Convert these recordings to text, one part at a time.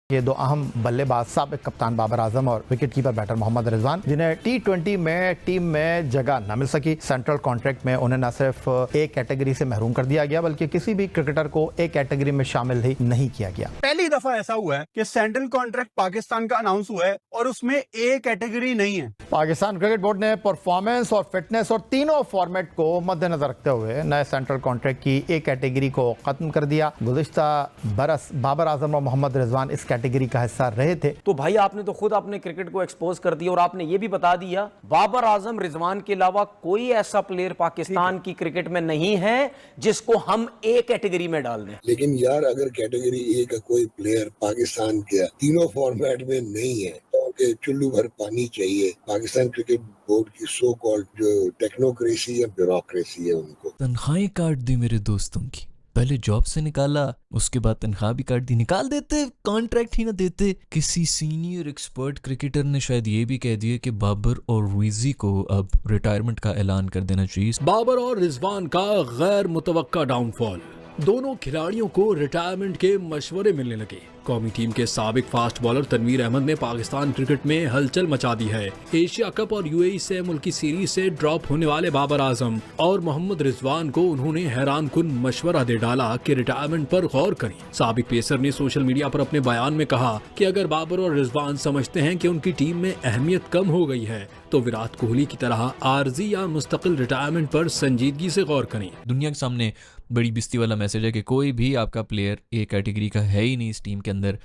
ये दो अहम बल्लेबाज साबिक कप्तान बाबर आजम और विकेटकीपर बैटर मोहम्मद रिजवान, जिन्हें T20 में टीम में जगह न मिल सकी। सेंट्रल कॉन्ट्रैक्ट में उन्हें न सिर्फ ए कैटेगरी से महरूम कर दिया गया बल्कि किसी भी क्रिकेटर को ए कैटेगरी में शामिल ही नहीं किया गया। पहली दफा ऐसा हुआ है कि सेंट्रल कॉन्ट्रैक्ट पाकिस्तान का अनाउंस हुआ है और उसमें ए कैटेगरी नहीं है। पाकिस्तान क्रिकेट बोर्ड ने परफॉर्मेंस और फिटनेस और तीनों फॉर्मेट को मद्देनजर रखते हुए नए सेंट्रल कॉन्ट्रैक्ट की ए कैटेगरी को खत्म कर दिया। गुज़िश्ता बरस बाबर आजम और मोहम्मद रिजवान इस कैटेगरी का हिस्सा रहे थे। तो भाई आपने तो खुद अपने क्रिकेट को एक्सपोज कर दिया और आपने ये भी बता दिया बाबर आजम रिजवान के अलावा कोई ऐसा प्लेयर पाकिस्तान की क्रिकेट में नहीं है जिसको हम ए कैटेगरी में डाल दें। लेकिन यार अगर कैटेगरी ए का कोई प्लेयर पाकिस्तान के तीनों फॉर्मेट में नहीं है तो चुल्लू भर पानी चाहिए। पाकिस्तान क्रिकेट बोर्ड की सो कॉल्ड जो टेक्नोक्रेसी या ब्यूरोक्रेसी है उनको तनख्वाहें काट दी मेरे दोस्तों की, पहले जॉब से निकाला, उसके बाद तनख्वाह भी काट दी। निकाल देते, कॉन्ट्रैक्ट ही ना देते। किसी सीनियर एक्सपर्ट क्रिकेटर ने शायद ये भी कह दिया कि बाबर और रिजी को अब रिटायरमेंट का ऐलान कर देना चाहिए। बाबर और रिजवान का गैर मुतवक्का डाउनफॉल, दोनों खिलाड़ियों को रिटायरमेंट के मशवरे मिलने लगे। कौमी टीम के साबिक फास्ट बॉलर तनवीर अहमद ने पाकिस्तान क्रिकेट में हलचल मचा दी है। एशिया कप और यूएई से मुल्की सीरीज से ड्रॉप होने वाले बाबर आजम और मोहम्मद रिजवान को उन्होंने हैरान कुन मशवरा दे डाला कि रिटायरमेंट पर गौर करें। साबिक पेसर ने सोशल मीडिया पर अपने बयान में कहा कि अगर बाबर और रिजवान समझते हैं कि उनकी टीम में अहमियत कम हो गई है तो विराट कोहली की तरह आर्जी या मुस्तकिल रिटायरमेंट पर संजीदगी से गौर करें। दुनिया के सामने बड़ी बिस्ती वाला मैसेज है कि कोई भी आपका प्लेयर ए कैटेगरी का है ही नहीं इस टीम के अंदर।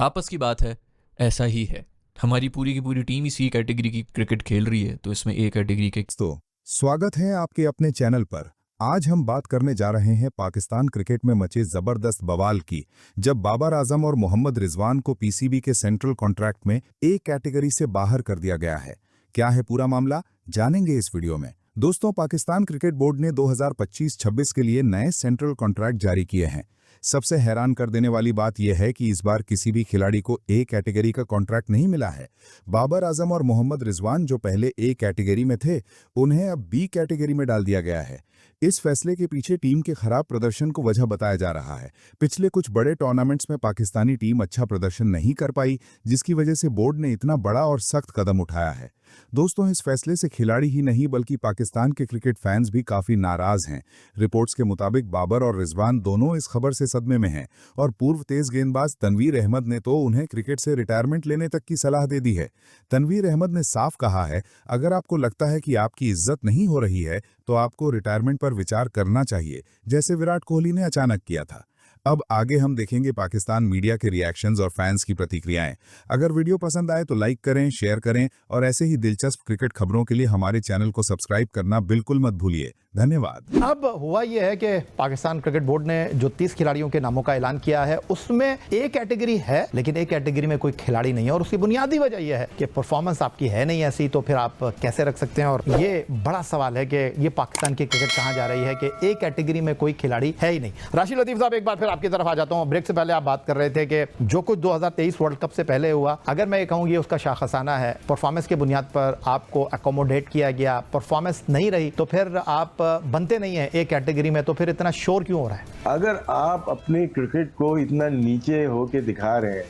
आपस की बात है, ऐसा ही है। हमारी पूरी की पूरी टीम इसी कैटेगरी की क्रिकेट खेल रही है, तो इसमें ए कैटेगरी के तो स्वागत है आपके अपने चैनल पर। आज हम बात करने जा रहे हैं पाकिस्तान क्रिकेट में मचे जबरदस्त बवाल की, जब बाबर आजम और मोहम्मद रिजवान को पीसीबी के सेंट्रल कॉन्ट्रैक्ट में ए कैटेगरी से बाहर कर दिया गया है। क्या है पूरा मामला, जानेंगे इस वीडियो में। दोस्तों, पाकिस्तान क्रिकेट बोर्ड ने 2025-26 के लिए नए सेंट्रल कॉन्ट्रैक्ट जारी किए हैं। सबसे हैरान कर देने वाली बात यह है कि इस बार किसी भी खिलाड़ी को ए कैटेगरी का कॉन्ट्रैक्ट नहीं मिला है। बाबर आजम और मोहम्मद रिजवान जो पहले ए कैटेगरी में थे, उन्हें अब बी कैटेगरी में डाल दिया गया है। इस फैसले के पीछे टीम के खराब प्रदर्शन को वजह बताया जा रहा है। पिछले कुछ बड़े टूर्नामेंट्स में पाकिस्तानी टीम अच्छा प्रदर्शन नहीं कर पाई, जिसकी वजह से बोर्ड ने इतना बड़ा और सख्त कदम उठाया है। दोस्तों, इस फैसले से खिलाड़ी ही नहीं बल्कि पाकिस्तान के क्रिकेट फैंस भी काफी नाराज हैं। रिपोर्ट्स के मुताबिक बाबर और रिजवान दोनों इस खबर से सदमे में हैं और पूर्व तेज गेंदबाज तनवीर अहमद ने तो उन्हें क्रिकेट से रिटायरमेंट लेने तक की सलाह दे दी है। तनवीर अहमद ने साफ कहा है, अगर आपको लगता है कि आपकी इज्जत नहीं हो रही है तो आपको रिटायरमेंट पर विचार करना चाहिए, जैसे विराट कोहली ने अचानक किया था। अब आगे हम देखेंगे पाकिस्तान मीडिया के रिएक्शंस और फैंस की प्रतिक्रियाएं। अगर वीडियो पसंद आए तो लाइक करें, शेयर करें और ऐसे ही दिलचस्प क्रिकेट खबरों के लिए हमारे चैनल को सब्सक्राइब करना बिल्कुल मत भूलिए। धन्यवाद। अब हुआ यह है कि पाकिस्तान क्रिकेट बोर्ड ने जो 30 खिलाड़ियों के नामों का ऐलान किया है उसमें ए कैटेगरी है, लेकिन ए कैटेगरी में कोई खिलाड़ी नहीं है और उसकी बुनियादी वजह यह है कि परफॉर्मेंस आपकी है नहीं ऐसी, तो फिर आप कैसे रख सकते हैं। और ये बड़ा सवाल है कि ये पाकिस्तान की क्रिकेट कहाँ जा रही है कि ए कैटेगरी में कोई खिलाड़ी है ही नहीं। राशिद लतीफ साहब, एक बार फिर आपकी तरफ आ जाता हूँ। ब्रेक से पहले आप बात कर रहे थे कि जो कुछ 2023 वर्ल्ड कप से पहले हुआ, अगर मैं ये कहूँ ये उसका शाखसाना है, परफॉर्मेंस की बुनियाद पर आपको अकोमोडेट किया गया, परफॉर्मेंस नहीं रही तो फिर आप बनते नहीं है ए कैटेगरी में, तो फिर इतना शोर क्यों हो रहा है? अगर आप अपने क्रिकेट को इतना नीचे होके दिखा रहे हैं,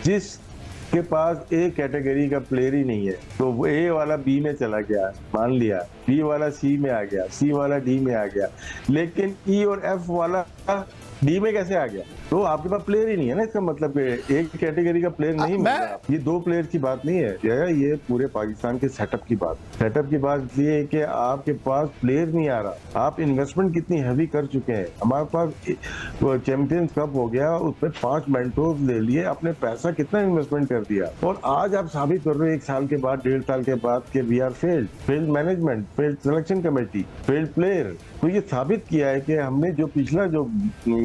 जिसके पास ए कैटेगरी का प्लेयर ही नहीं है, तो वो ए वाला बी में चला गया, मान लिया, बी वाला सी में आ गया, सी वाला डी में आ गया, लेकिन ई और एफ वाला डी में कैसे आ गया? तो आपके पास प्लेयर ही नहीं है ना। इसका मतलब एक कैटेगरी का प्लेयर नहीं मिला। ये दो प्लेयर की बात नहीं है, ये पूरे पाकिस्तान के सेटअप की बात। सेटअप की बात ये है कि आपके पास प्लेयर नहीं आ रहा। आप इन्वेस्टमेंट कितनी हैवी कर चुके हैं। हमारे पास चैंपियंस कप हो गया, उसमें 5 मेंटोर्स ले लिए, अपने पैसा कितना इन्वेस्टमेंट कर दिया, और आज आप साबित कर रहे हो 1 साल के बाद, 1.5 साल के बाद कि we are failed management, failed selection committee, failed player. तो ये साबित किया है कि हमने जो पिछला जो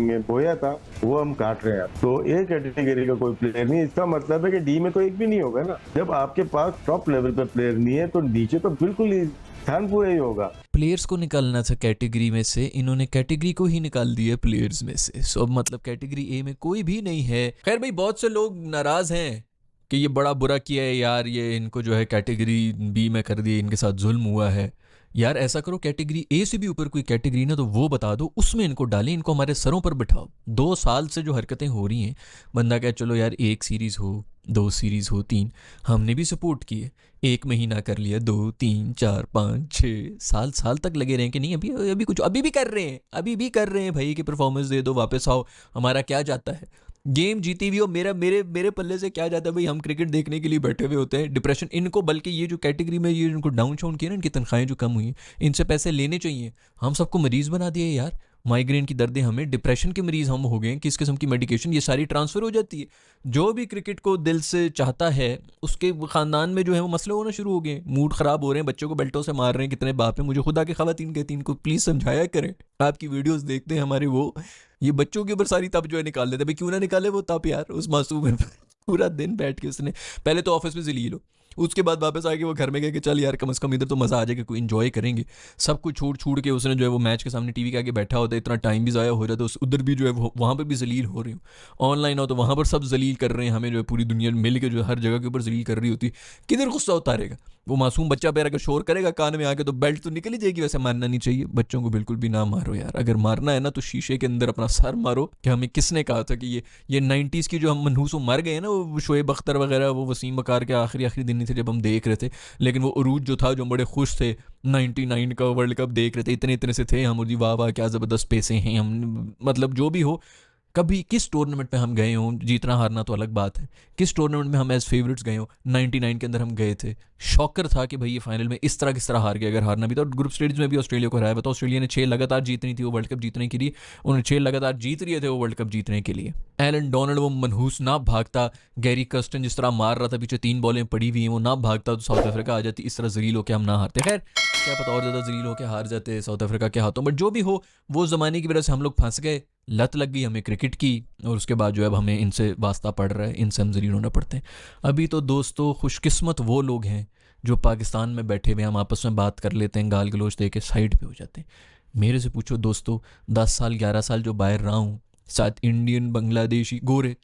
बोया था वो हम काट रहे हैं। तो ए कैटेगरी का कोई प्लेयर नहीं, इसका मतलब है कि डी में तो एक भी नहीं होगा ना। जब आपके पास टॉप लेवल पे प्लेयर नहीं है तो नीचे तो बिल्कुल ही स्थान पूरा ही होगा। प्लेयर्स को निकालना था कैटेगरी में से, इन्होंने कैटेगरी को ही निकाल दिया प्लेयर्स में से। सो अब मतलब कैटेगरी ए में कोई भी नहीं है। खैर भाई, बहुत से लोग नाराज हैं कि ये बड़ा बुरा किया है यार, ये इनको जो है कैटेगरी बी में कर दिया, इनके साथ जुल्म हुआ है। यार ऐसा करो, कैटेगरी ए से भी ऊपर कोई कैटेगरी ना तो वो बता दो, उसमें इनको डालें, इनको हमारे सरों पर बिठाओ। 2 साल से जो हरकतें हो रही हैं, बंदा कहे चलो यार 1 सीरीज़ हो, 2 सीरीज़ हो, 3, हमने भी सपोर्ट किए, 1 महीना कर लिया, 2, 3, 4, 5, 6 साल तक लगे रहें कि नहीं अभी कुछ अभी भी कर रहे हैं भाई कि परफॉर्मेंस दे दो, वापस आओ, हमारा क्या जाता है, गेम जीती हुई हो, मेरे पल्ले से क्या जाता है भाई, हम क्रिकेट देखने के लिए बैठे हुए होते हैं। डिप्रेशन इनको, बल्कि ये जो कैटेगरी में ये इनको डाउन शाउन किया ना, इनकी तनख्वाहें जो कम हुई, इनसे पैसे लेने चाहिए। हम सबको मरीज़ बना दिए यार, माइग्रेन की दर्दें हमें, डिप्रेशन के मरीज़ हम हो गए हैं, किस किस्म की मेडिकेशन ये सारी ट्रांसफ़र हो जाती है। जो भी क्रिकेट को दिल से चाहता है उसके ख़ानदान में जो है वो मसले होना शुरू हो गए, मूड ख़राब हो रहे हैं, बच्चों को बेल्टों से मार रहे हैं, कितने बाप हैं। मुझे खुदा के ख़वातीन कहती इनको प्लीज़ समझाया करें, आपकी वीडियोस देखते हैं हमारे वो, ये बच्चों के ऊपर सारी तप जो है निकाल देते हैं। भाई क्यों ना निकाले वो तप यार, उस मासूम है पूरा दिन बैठ के उसने पहले तो ऑफिस में जलील हो, उसके बाद वापस आके वो घर में गए कि चल यार कम से कम इधर तो मज़ा आ जाएगा, कोई इन्जॉय करेंगे। सब कुछ छोड़ के उसने जो है वो मैच के सामने टीवी के आगे बैठा होता है, इतना टाइम भी ज़ाया हो जाता है, उधर भी जो है वहाँ पर भी जलील हो रही हूँ। ऑनलाइन हो तो वहाँ पर सब जलील कर रहे हैं हमें, जो है पूरी दुनिया मिल के जो है हर जगह के ऊपर जलील कर रही होती। किधर गुस्सा उतारेगा वो मासूम बच्चा? पैर अगर शोर करेगा कान में आके तो बेल्ट तो निकल ही जाएगी। वैसे मारना नहीं चाहिए, बच्चों को बिल्कुल भी ना मारो यार। अगर मारना है ना तो शीशे के अंदर अपना सर मारो। कि हमें किसने कहा था कि ये 90s की जो हम मनहूस वो मर गए ना, वो शोएब अख्तर वगैरह, वो वसीम बकार के आखिरी दिन थे जब हम देख रहे थे, लेकिन वो उरूज जो था, जो हम बड़े खुश थे 99 का वर्ल्ड कप देख रहे थे, इतने से थे हम, वाह वाह क्या ज़बरदस्त पैसे हैं हम, मतलब जो भी हो। कभी किस टूर्नामेंट में हम गए हों, जीतना हारना तो अलग बात है, किस टूर्नामेंट में हम एज फेवरेट्स गए हों? 99 के अंदर हम गए थे, शॉकर था कि भाई ये फाइनल में इस तरह किस तरह हार गया। अगर हारना भी था, और ग्रुप स्टेज में भी ऑस्ट्रेलिया को हराया। बताओ, ऑस्ट्रेलिया ने 6 लगातार जीतनी थी वो वर्ल्ड कप जीतने के लिए, उन्होंने 6 लगातार जीत रहे थे वो वर्ल्ड कप जीतने के लिए। एलन डोनाल्ड वो मनहूस ना भागता, गैरी कर्स्टन जिस तरह मार रहा था पीछे 3 बॉलें पड़ी हुई हैं, वो ना भागता तो साउथ अफ्रीका आ जाती, इस तरह जलील होकर हम ना हारते। खैर क्या पता और ज़्यादा जलील होकर हार जाते साउथ अफ्रीका के हाथों। बट जो भी हो, वो ज़माने की वजह से हम लोग फंस गए, लत लग गई हमें क्रिकेट की, और उसके बाद जो है अब हमें इनसे वास्ता पड़ रहा है, इनसे हम जलील होना पड़ते हैं। अभी तो दोस्तों खुशकिस्मत वो लोग हैं जो पाकिस्तान में बैठे हुए, हम आपस में बात कर लेते हैं, गाल गलोच दे के साइड पे हो जाते हैं। मेरे से पूछो दोस्तों, 10 साल 11 साल जो बाहर रहा हूँ, साथ इंडियन, बांग्लादेशी, गोरे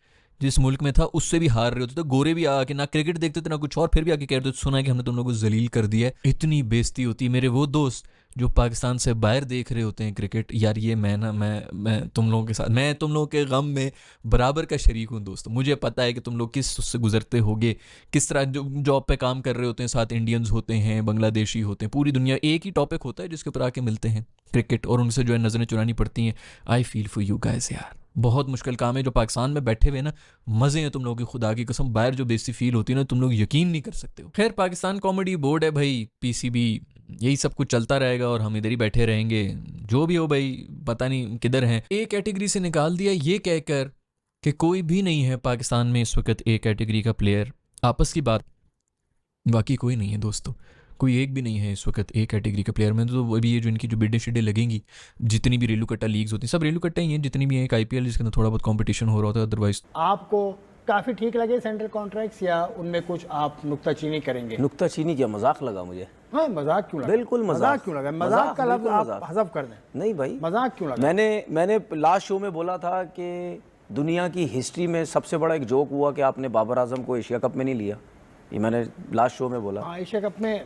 जिस मुल्क में था उससे भी हार रहे होते, तो गोरे भी आके ना क्रिकेट देखते थे ना कुछ और, फिर भी आके कहते थे सुना है कि हमने तुम लोगों को जलील कर दिया है। इतनी बेइज्जती होती है। मेरे वो दोस्त जो पाकिस्तान से बाहर देख रहे होते हैं क्रिकेट, यार ये मैं तुम लोगों के साथ, मैं तुम लोगों के गम में बराबर का शरीक हूँ दोस्तों। मुझे पता है कि तुम लोग किस उससे गुजरते होगे, किस तरह जो जॉब पे काम कर रहे होते हैं, साथ इंडियंस होते हैं, बांग्लादेशी होते हैं, पूरी दुनिया एक ही टॉपिक होता है जिसके ऊपर आके मिलते हैं, क्रिकेट, और उनसे जो है नज़रें चुरानी पड़ती हैं। I feel for you guys यार, बहुत मुश्किल काम है। जो पाकिस्तान में बैठे हुए ना, मज़े हैं तुम लोगों की, खुदा की कसम। बाहर जो बेइज्जती फील होती है ना, तुम लोग यकीन नहीं कर सकते हो। खैर पाकिस्तान कॉमेडी बोर्ड है भाई, पीसीबी, यही सब कुछ चलता रहेगा और हम इधर ही बैठे रहेंगे। जो भी हो भाई, पता नहीं किधर हैं। ए कैटेगरी से निकाल दिया ये कहकर कि कोई भी नहीं है पाकिस्तान में इस वक्त ए कैटेगरी का प्लेयर। आपस की बात, बाकी कोई नहीं है दोस्तों, कोई एक भी नहीं है इस वक्त ए कैटेगरी का प्लेयर में। तो वो भी ये जो इनकी जो बिडें शिडें लगेंगी, जितनी भी रेलू कट्टा लीग्स होती हैं, सब रेलू कट्टा ही हैं, जितनी भी हैं, एक IPL जिसके अंदर थोड़ा बहुत कंपटीशन हो रहा होता है। अदरवाइज आपको काफ़ी ठीक लगे सेंट्रल कॉन्ट्रैक्ट्स, या उनमें कुछ आप नुक्ताचीनी करेंगे? नुक्ताचीनी क्या, मजाक लगा मुझे। हाँ, मजाक क्यों लगा? बिल्कुल मजाक क्यों लगा? मजाक का लफ्ज़ आप हज़फ कर दें। नहीं भाई, मजाक क्यों लगा? मैंने लास्ट शो में बोला था कि दुनिया की हिस्ट्री में सबसे बड़ा एक जोक हुआ कि आपने बाबर आजम को एशिया कप में नहीं लिया। ये मैंने लास्ट शो में बोला। एशिया कप में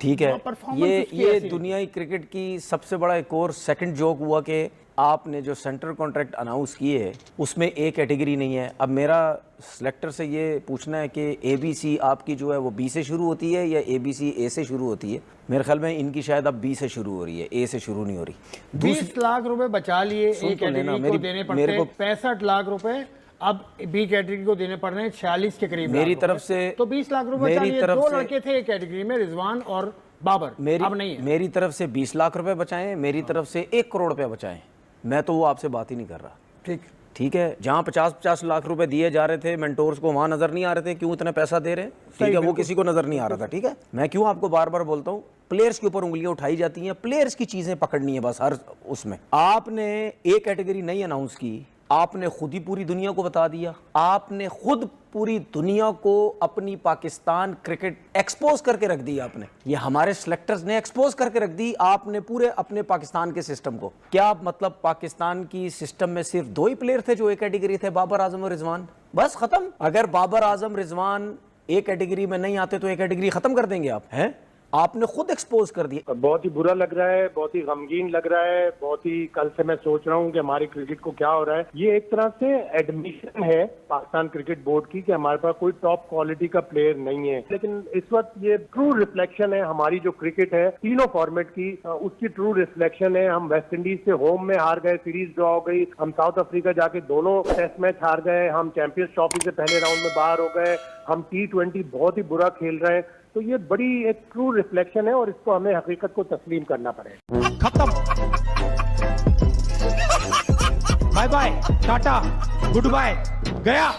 ठीक है, ये दुनिया क्रिकेट की सबसे बड़ा एक और सेकंड जोक हुआ कि आपने जो सेंट्रल कॉन्ट्रैक्ट अनाउंस किए है उसमें ए कैटेगरी नहीं है। अब मेरा सिलेक्टर से ये पूछना है कि ABC आपकी जो है वो B से शुरू होती है या ABC A से शुरू होती है? मेरे ख्याल में इनकी शायद अब B से शुरू हो रही है, A से शुरू नहीं हो रही। 20 लाख रुपए बचा लिए ए कैटेगरी को देने पड़ते हैं, 65 लाख रुपए अब B कैटेगरी को देने पड़ रहे हैं 46 के करीब। मेरी तरफ से तो 20 लाख रुपए चाहिए। 2 लड़के थे एक कैटेगरी में, रिजवान और बाबर, अब नहीं है। मेरी तरफ से 20 लाख रुपए बचाएं, मेरी तरफ से 1 करोड़ रुपए बचाएं। मैं तो वो आपसे बात ही नहीं कर रहा। ठीक है, जहाँ 50-50 लाख रुपए दिए जा रहे थे मेंटोर्स को, वहां नजर नहीं आ रहे थे क्यों इतना पैसा दे रहे हैं? ठीक है, वो किसी को नजर नहीं आ रहा था। ठीक है, मैं क्यों आपको बार बार बोलता हूँ, प्लेयर्स के ऊपर उंगलियां उठाई जाती हैं, प्लेयर्स की चीजें पकड़नी है बस हर उसमें। आपने ए कैटेगरी नहीं अनाउंस की, आपने खुद ही पूरी दुनिया को बता दिया, आपने खुद पूरी दुनिया को अपनी पाकिस्तान क्रिकेट एक्सपोज करके रख दी। आपने, ये हमारे सिलेक्टर्स ने एक्सपोज करके रख दी आपने पूरे अपने पाकिस्तान के सिस्टम को। क्या मतलब पाकिस्तान की सिस्टम में सिर्फ 2 ही प्लेयर थे जो ए कैटेगरी थे, बाबर आजम और रिजवान, बस खत्म। अगर बाबर आजम रिजवान ए कैटेगरी में नहीं आते तो ए कैटेगरी खत्म कर देंगे आप, हैं? आपने खुद एक्सपोज कर दिया। बहुत ही बुरा लग रहा है, बहुत ही गमगीन लग रहा है, बहुत ही कल से मैं सोच रहा हूँ कि हमारी क्रिकेट को क्या हो रहा है। ये एक तरह से एडमिशन है पाकिस्तान क्रिकेट बोर्ड की कि हमारे पास कोई टॉप क्वालिटी का प्लेयर नहीं है, लेकिन इस वक्त ये ट्रू रिफ्लेक्शन है हमारी जो क्रिकेट है तीनों फॉर्मेट की, उसकी ट्रू रिफ्लेक्शन है। हम वेस्ट इंडीज से होम में हार गए, सीरीज ड्रॉ हो गई, हम साउथ अफ्रीका जाके दोनों टेस्ट मैच हार गए, हम चैंपियंस ट्रॉफी से पहले राउंड में बाहर हो गए, हम T20 बहुत ही बुरा खेल रहे हैं। तो ये बड़ी एक ट्रू रिफ्लेक्शन है और इसको हमें हकीकत को तस्लीम करना पड़ेगा। खत्म, bye bye, tata, good bye, गया।